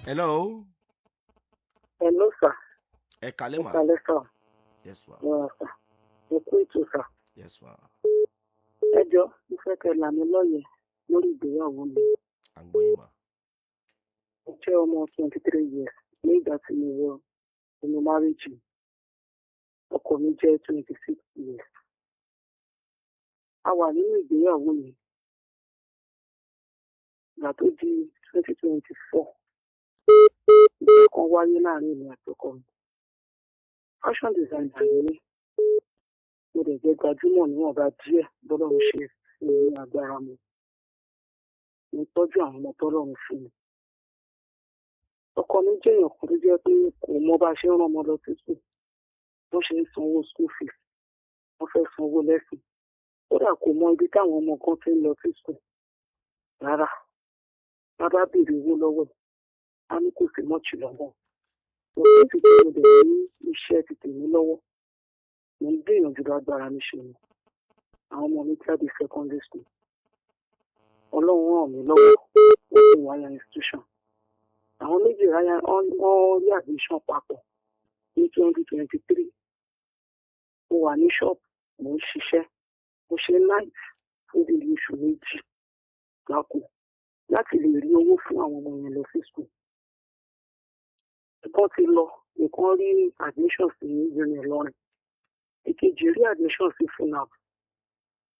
Hello. Hello, sir. Ẹ kalẹ́ Ẹ mà. kalẹ́ sà. Yes ma. Sà. Ẹ kú ètò sà. Yes ma. Ẹ jọ, mo fẹ́ kẹ́ là mí lọ́yẹ̀ lórí ìgbéyàwó mi. À ń gbọ́ yín mà. Mo jẹ́ ọmọ 23 years ní ìgbà tí mo wọ inú márìjì. Ọkọ mi jẹ́ 26 years. A wà nínú ìgbéyàwó mi. Ìgbà tó di 2024, ìgbà kan wáyé láàrin èmi àti ọkọ mi. Fashion designer ni mí. Mo dẹ̀ jẹ́ gbajúmọ̀ níwọ̀nba díẹ̀ bọ́lọ́run ṣe fún mi ní agbára mi. Mo tọ́jú àwọn ọmọ tọ́lọ́run fún mi. Ọkọ mi jẹ́ èèyàn kan tó jẹ́ pé kò mọ bá ṣe ń rán ọmọ lọ sí school. Bó ṣe ń sanwó school fees, wọ́n fẹ́ sanwó lẹ́sìn. Kódà kò mọ ibi táwọn ọmọ kan ti ń lọ sí school rárá. Bàbá béèrè owó lọ́wọ́ ẹ̀, á ní kò sí mọ́ọ̀chì lọ́wọ́. Mo sì ti mo dẹ̀ ní iṣẹ́ ti tèmi lọ́wọ́. Mo ń gbìyànjú lágbára mi ṣe ni. Àwọn ọmọ mi jáde secondary school. Ọlọ́run ràn mí lọ́wọ́ láti wáyà institution. Àwọn méjì ráyà wọ́n rí admission papọ̀ ní 2023. Mo wà ní ṣọ́ọ̀bù, mo ń ṣiṣẹ́. Mo ṣe night fún bí oṣù méjì gbáko láti lè rí owó fún àwọn ọmọ yẹn lọ sí school. Ìkan ti lọ, ìkan rí admission sí Uni Ìlọrin. Ìkejì rí admission sí FUNAB.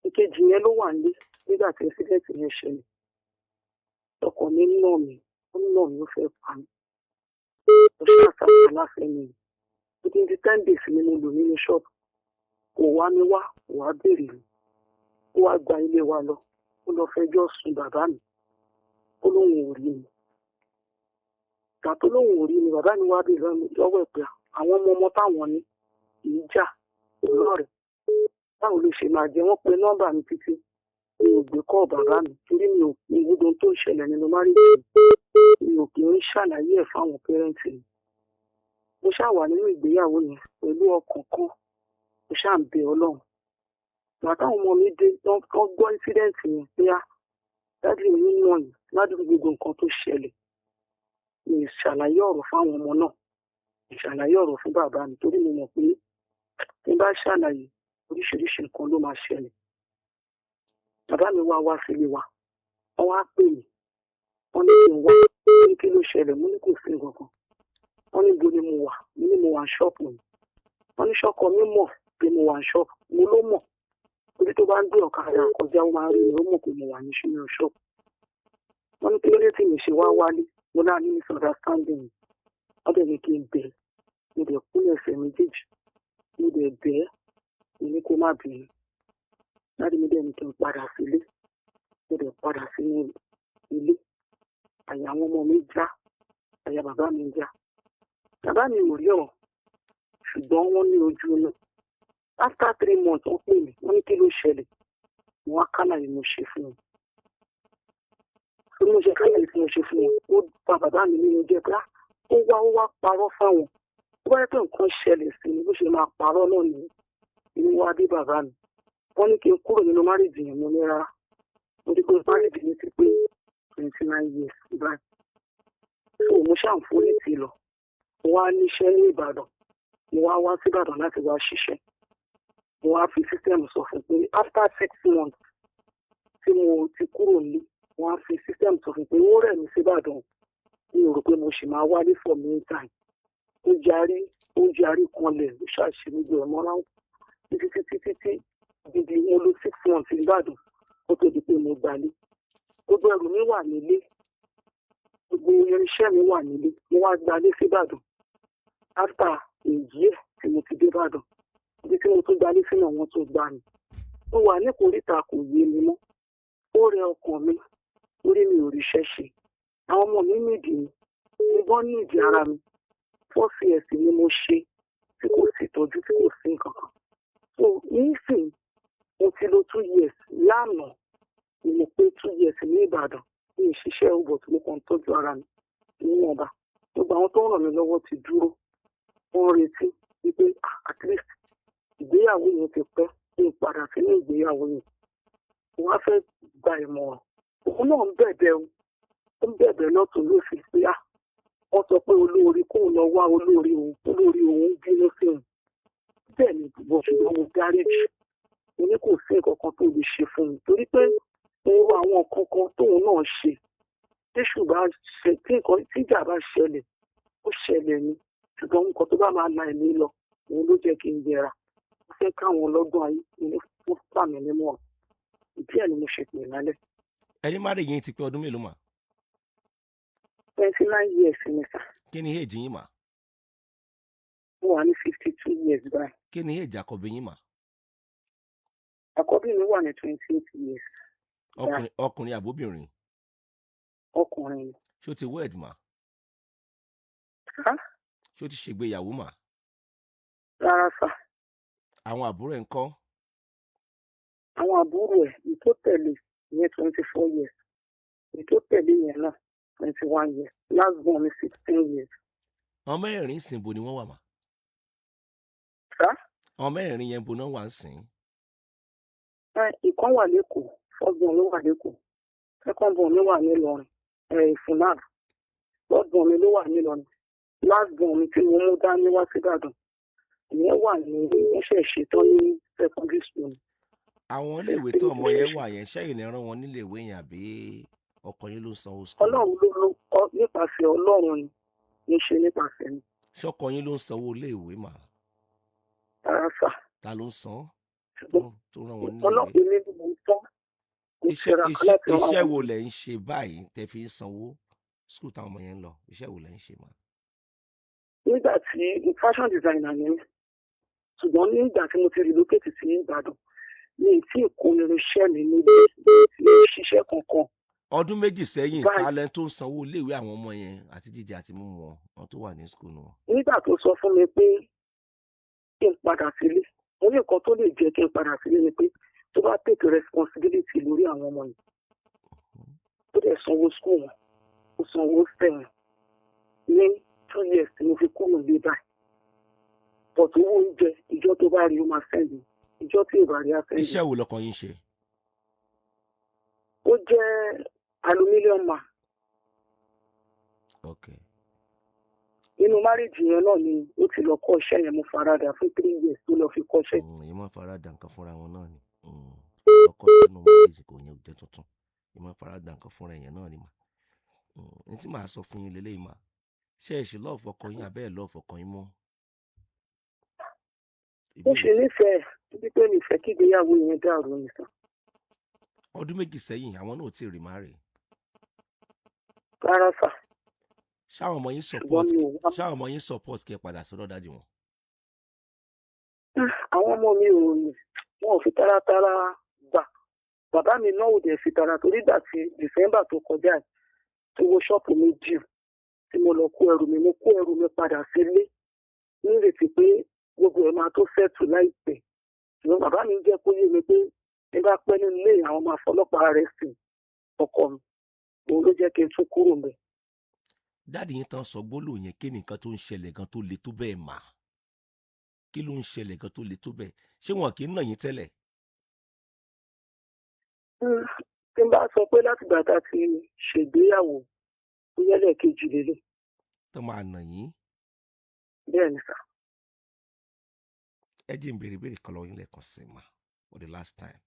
Ìkejì yẹn ló wà nílé nígbà tí incident yẹn ṣẹlẹ̀. Ọkọ mi nà mí, ó nà mí ó fẹ́ pa mí. Mo ṣàtàkùn aláfẹ́ mi. Within the 10 days ni mo lò nínú ṣọ́ọ̀bù. Kò wá mi wá, kò wá béèrè mi. Ó wá gba ilé wa lọ. Ó lọ fẹjọ́ sùn bàbá mi. Ó lóun ò rí mi. Ìgbà tó lóun ò rí mi, bàbá mi wá bí lọ́wọ́ ẹ̀ pé àwọn ọmọ táwọn ní kì í jà lọ́rẹ̀. Báwo ló ṣe máa jẹ wọ́n pe nọ́mbà mi títí? Mi ò gbé kọ́ bàbá mi torí mi ò ní gbogbo tó ń ṣẹlẹ̀ nínú márìjì. Mi ò kì í ṣàlàyé ẹ̀ fáwọn pẹ́rẹ́ǹtì mi. Mo ṣáà wà nínú ìgbéyàwó yẹn pẹ̀lú ọkàn kan. Mo ṣáà ń bẹ Ọlọ́run. Ìgbà táwọn ọmọ mi dé, wọ́n gbọ́ incident yẹn pé dádì mi nà yìí ládùúgbò gbogbo nǹkan tó ṣẹlẹ̀. Mi ò ṣàlàyé ọ̀rọ̀ fáwọn ọmọ náà. Mi ò ṣàlàyé ọ̀rọ̀ fún bàbá mi torí mo mọ̀ pé tí n bá ṣàlàyé oríṣiríṣi nǹkan ló máa ṣẹlẹ̀. Bàbá mi wá sílé wa. Wọ́n wá pè mí. Wọ́n ní kí n wá. Wọ́n ní kí ló ṣẹlẹ̀? Mo ní kò sí nǹkan kan. Wọ́n ní bo ni mo wà? Mo ní mo wà ṣọ́ọ̀pù mi. Wọ́n ní ṣọ́kọ mi mọ̀ pé mo wà ṣọ́ọ̀pù. Mo ló mọ̀. Torí tó bá ń gbé ọ̀kadà kọjá ó máa rí mi, ó mọ̀ pé mo wà ní ṣínú ṣọ́ọ̀pù. Wọ́n ní kí ló dé tí mi ṣe wá wálé? Mo náà ní misunderstanding. Wọ́n dẹ̀ ní kí n bẹ̀. Mo dẹ̀ kúnlẹ̀ ẹsẹ̀ méjèèjì. Mo dẹ̀ bẹ̀ mo ní kó má bínú. Láti mi dẹ̀ ní kí n padà sílé. Mo dẹ̀ padà sínú ilé. Àyà àwọn ọmọ mi já. Àyà bàbá mi já. Bàbá mi ò rí ọ̀rọ̀. Ṣùgbọ́n wọ́n ní ojú náà. After 3 months, wọ́n pè mí. Wọ́n ní kí ló ṣẹlẹ̀? Mo wá kálàyé mo ṣe fún wọn. Bí mo ṣe kálàyé tí mo ṣe fún wọn, ó pa bàbá mi nínú jẹ́ pé ó wá parọ́ fáwọn. Ó bá yẹ pé nǹkan ṣẹlẹ̀ sí mi bó ṣe máa parọ́ náà ní inú wa bí bàbá mi. Wọ́n ní kí n kúrò nínú márìjì yẹn mo ní rárá. Mo rí pé márìjì mi ti pé 29 years báyìí. So mo ṣàǹfórí ti lọ. Mo wá níṣẹ́ ní Ìbàdàn. Mo wá sí Ìbàdàn láti wá ṣiṣẹ́. Mo wá fi sísẹ́mù sọ fún pé after 6 months tí mo ti kúrò ní, mo wá fi sísẹ́mù sọ fún pé ó rẹ̀ mí sí Ìbàdàn. Mi ò rò pé mo ṣì máa wálé for meantime. Ó jarí kanlẹ̀ ló ṣàṣe gbogbo ẹ̀ mọ́ra títí gidi mo lò 6 months ní Ìbàdàn kó tó di pé mo gbalé. Gbogbo ẹrù mi wà nílé. Gbogbo irinṣẹ́ mi wà nílé. Mo wá gbalé sí Ìbàdàn. After a year tí mo ti dé Ìbàdàn. Ibi tí mo tún gbalé sínú àwọn tó gbà mí. Mo wà ní kòríta kò yé mi mọ́. Ó rẹ ọkàn mi lórí mi ò ríṣẹ́ ṣe. Àwọn ọmọ mi nídìí mi. Ìbọn nídìí ara mi. 4 years ni mo ṣe tí kò sí ìtọ́jú tí kò sí nǹkan kan. So nísìnyí mo ti lò 2 years lánàá ni mo pé 2 years ní Ìbàdàn ní ìṣiṣẹ́ ọgbọ̀n tí mo kàn tọ́jú ara mi níwọ̀nba. Gbogbo àwọn tó ń ràn mí lọ́wọ́ ti dúró. Wọ́n retí wípé at least ìgbéyàwó yẹn ti pẹ́ kí n padà sínú ìgbéyàwó yẹn. Wọ́n á fẹ́ gba ìmọ̀ràn. Òun náà ń bẹ̀bẹ̀ lọ́tún lósì pé sọ pé olórí kóun lọ wá olórí òun bínú sí òun bẹ́ẹ̀ ni bó ṣùgbọ́n mo dáríjì mo ní kò sí nǹkan kan tó lè ṣe fún mi torí pé mo wo àwọn nǹkan kan tóun náà ṣe tí ṣùgbọ́n tíjà bá ṣẹlẹ̀ ó ṣẹlẹ̀ ni ṣùgbọ́n nǹkan tó bá máa la ẹ̀mí lọ òun ló jẹ́ kí n yẹra mo fẹ́ káwọn ọlọ́gbọ́n ayé ní fún fàmì nímọ̀ ìdí ẹ̀ ni mo ṣe pè lálẹ́. ẹni má rè yín ti pé ọdún mélòó mà? 29 years ni sà. kí ni èjì yín mà? mo wà ní 52 years báyìí. kí ni èjì àkọ́bí yín mà? àkọ́bí mi wà ní 28 years. ọkùnrin àbóbìnrin? ọkùnrin ni. ṣé o ti wed mà? ṣé o ti ṣègbéyàwó mà? rárá sà. àwọn àbúrò ẹ̀ ń kọ́? àwọn àbúrò ẹ̀ ní tó tẹ̀lé ìyẹn 24 years ní tó tẹ̀lé yẹn náà 21 years last born ní 16 years. àwọn mẹ́rẹ̀ẹ̀rin sìn bo ni wọ́n wà mà? àwọn mẹ́rẹ̀ẹ̀rin yẹn bo náà wà ń sìn. ìkan wà lẹ́kọ̀ọ́ first born ló wà lẹ́kọ̀ọ́ second born ló wà nílọrin ìfúnnáà third born ló wà nílọrin last born mi tí mo mú dání wá sí Ìbàdàn ìyẹn wà ní ẹ̀ṣẹ̀ ṣetán ní secondary school. àwọn iléèwé tó ọmọ yẹn wà yẹn ṣẹ́yìn lè rán wọn níléèwé yẹn àbí ọkọ yín ló ń sanwó school? ọlọ́run ló nípasẹ̀ ọlọ́run ni ní ṣe nípasẹ̀ ni. ṣọkọ yín ló ń sanwó iléèwé mà? rárá sà. ta ló ń san tó rán wọn níléèwé? ọlọ́run ní mo ń tán. iṣẹ́ wo lẹ̀ ń ṣe báyìí tẹ́ fi ń sanwó school táwọn ọmọ yẹn ń lọ? iṣẹ́ wo lẹ̀ ń ṣe mà? nígbà tí fashion designer ni ṣùgbọ́n nígbà tí mo ti relocate sí Ìbàdàn mi tí kò irinṣẹ́ mi níbi tí ó ṣiṣẹ́ kankan. ọdún méjì sẹ́yìn talent tó ń sanwó iléèwé àwọn ọmọ yẹn àti jíjẹ àti mímu wọn tó wà ní school wọn. nígbà tó sọ fún mi pé kí n padà sílé mo ní nǹkan tó lè jẹ́ kí n padà sílé ni pé tó bá take responsibility lórí àwọn ọmọ yìí tó dẹ̀ sanwó school wọn ó sanwó sẹ́yìn ní 2 years tí mo fi kúrò ní báyìí bọ̀tú owó oúnjẹ ìjọ tó bá rí ó máa sẹ́ndì ìjọ tí ò bá rí á sẹ́ndì. iṣẹ́ wo lọkọ yín ṣe? ó jẹ́ aluminium man. Okay. nínú márìjì yẹn náà ni ó ti lọ kọ́ iṣẹ́ yẹn mo farada fún 3 years tó lọ fi kọ́ṣẹ́. èyí máa farada nǹkan fúnra wọn náà ni ọkọ sínú márìjì kò yẹn jẹ́ tuntun èyí máa farada nǹkan fúnra yẹn náà ni mà. ní tí màá sọ fún yín lélẹ́yìí mà ṣé ẹ ṣe lọ́ọ̀fù ọkọ yín àbẹ́ ẹ̀ lọ́ọ̀fù ọkọ yín mọ́? ó ṣe nífẹ̀ẹ́ títí pé nífẹ̀ẹ́ kí ìgbéyàwó yẹn dàrú nìkan. ọdún méjì sẹ́yìn àwọn náà ti rí márì. rárá sà. ṣáwọn ọmọ yín support kẹ́ padà sọ́dọ̀ dájú wọn? àwọn ọmọ mi wọn ò fi taratara gbà bàbá mi náà ò dẹ̀ fi tara torí ìgbà tí December tó kọjá tó wo ṣọ́ọ̀pù mi jù tí mo lọ kó ẹrù mi padà sílé nírètí pé gbogbo ẹ̀ máa tó fẹ́ẹ̀tù láìpẹ́ ṣùgbọ́n bàbá mi jẹ́ kó yé mi pé ní bá pẹ́ nínú ilé àwọn máa fọlọ́pàá rẹ̀ sí ọkọ mi òun ló jẹ́ kí n tún kúrò mẹ́. dáàdi yín tán sọ gbólóhùn yẹn kí nìkan tó ń ṣẹlẹ̀ gan tó le tó bẹ́ẹ̀ mà? kí ló ń ṣẹlẹ̀ gan tó le tó bẹ́ẹ̀? ṣé wọn kì í nà yín tẹ́lẹ̀? tí n bá sọ pé láti gbàtà ti ṣègbéyàwó ó yẹ́lẹ̀ kejì lélẹ̀. tó máa nà yín? bẹ́ẹ̀ ni sà. ẹ jẹ́ n béèrè kan lọ́wọ́ yín lẹ́ẹ̀kan sí ma for the last time.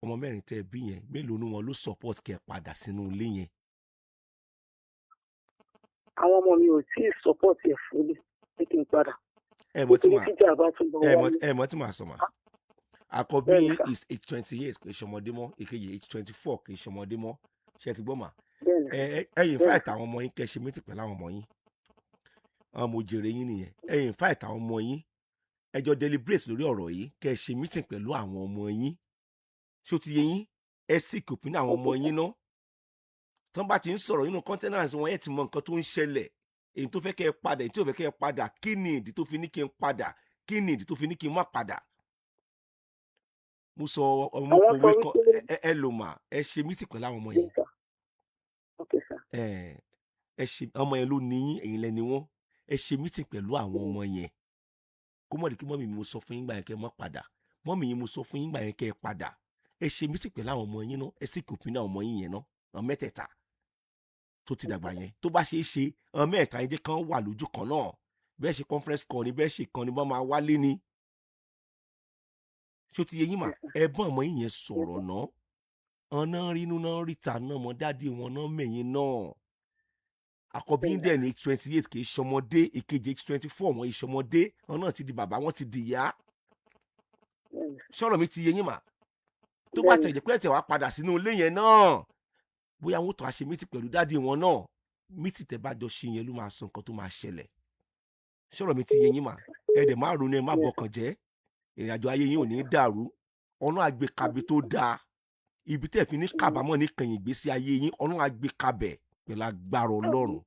ọmọ mẹ́rin tẹ́ ẹ bí yẹn mélòó ni wọn ló support kẹ́ padà sínú ilé yẹn? àwọn ọmọ mi ò tí ì support ẹ̀ fúnlé pé kí n padà. ẹ mọ̀ tí màá sọ ma. àkọ́bí is age 28 kì í ṣọmọdé mọ́ èkejì age 24 kì í ṣọmọdé mọ́ ṣe ti gbọ́ mà. ẹ̀yin fight àwọn ọmọ yín kẹ́ ṣe mítì pẹ̀lú àwọn ọmọ yín àwọn ọmọ òjèrè yín nìyẹn. ẹ̀yin fight àwọn ọmọ yín ẹjọ́ deliberate lórí ọ̀rọ̀ yìí kẹ́ ṣe mítì pẹ̀lú àwọn ọmọ yín ṣé ó ti yé yín ẹ sì kò pín àwọn ọmọ yín náà tán bá ti ń sọ̀rọ̀ nínú containers wọn ẹ ti mọ nǹkan tó ń ṣẹlẹ̀ èyí tó fẹ́ kẹ́ ẹ padà èyí tí ò fẹ́ kẹ́ ẹ padà kí ni ìdí tó fi ní kí n padà kí ni ìdí tó fi ní kí n má padà. mo sọ ọmọ òwe kan ẹ lò mà ẹ ṣe mítì pẹ̀lú àwọn ọmọ yẹn ẹ ṣe ọmọ yẹn ló ní yín ẹ̀yin lẹ́ni wọ́n ẹ ṣe mítì pẹ̀lú àwọn ọmọ yẹn kó mọ̀ ní kí mọ́mì mi mo sọ fún yín gbà yẹn kẹ́ ẹ má padà mọ́mì yín mo sọ fún yín gbà yẹn kẹ́ ẹ padà ẹ ṣe mítì pẹ̀lú àwọn ọmọ yín náà ẹ sì kò pín àwọn ọmọ yín yẹn náà àwọn mẹ́tẹ̀ẹ̀ta tó ti dàgbà yẹn tó bá ṣe é ṣe ọmọ mẹ́ta yẹn jẹ́ kán wà lójú kan náà bẹ́ẹ̀ ṣe conference call ni bẹ́ẹ̀ ṣe kan ni wọ́n máa wálé ni ṣó ti yé yín mà ẹ̀bọ́n ọmọ yín yẹn sọ̀rọ̀ náà ọ̀nà rínú náà ríta náà mọ dáàdi wọn náà mẹ̀yìn náà àkọ́bí yín dẹ̀ ní 28 kì í ṣọmọdé ìkejì 24 wọn ìṣọmọdé wọn náà ti di bàbá wọn ti di ìyá ṣọ́rọ̀ mi ti yé yín mà tó bá tẹ̀ jẹ́ pé ẹ̀tẹ̀ wá padà sínú ilé yẹn náà bóyá wọn tó a ṣe mítì pẹ̀lú dáàdi wọn náà mítì tẹ́ bá jọ ṣe yẹn ló máa sọ nǹkan tó máa ṣẹlẹ̀ ṣọ́rọ̀ mi ti yé yín mà ẹ̀dẹ̀ má ronú ẹ má bọkàn jẹ́ ìrìn àjò ayé yín ò ní dàrú ọ̀nà àgbékabẹ̀ tó dáa ibi tẹ́ fi ní kábàámọ̀ ní kẹyìn ìgbésí ayé yín ọ̀nà àgbékabẹ̀ pẹ̀lú agbára Ọlọ́run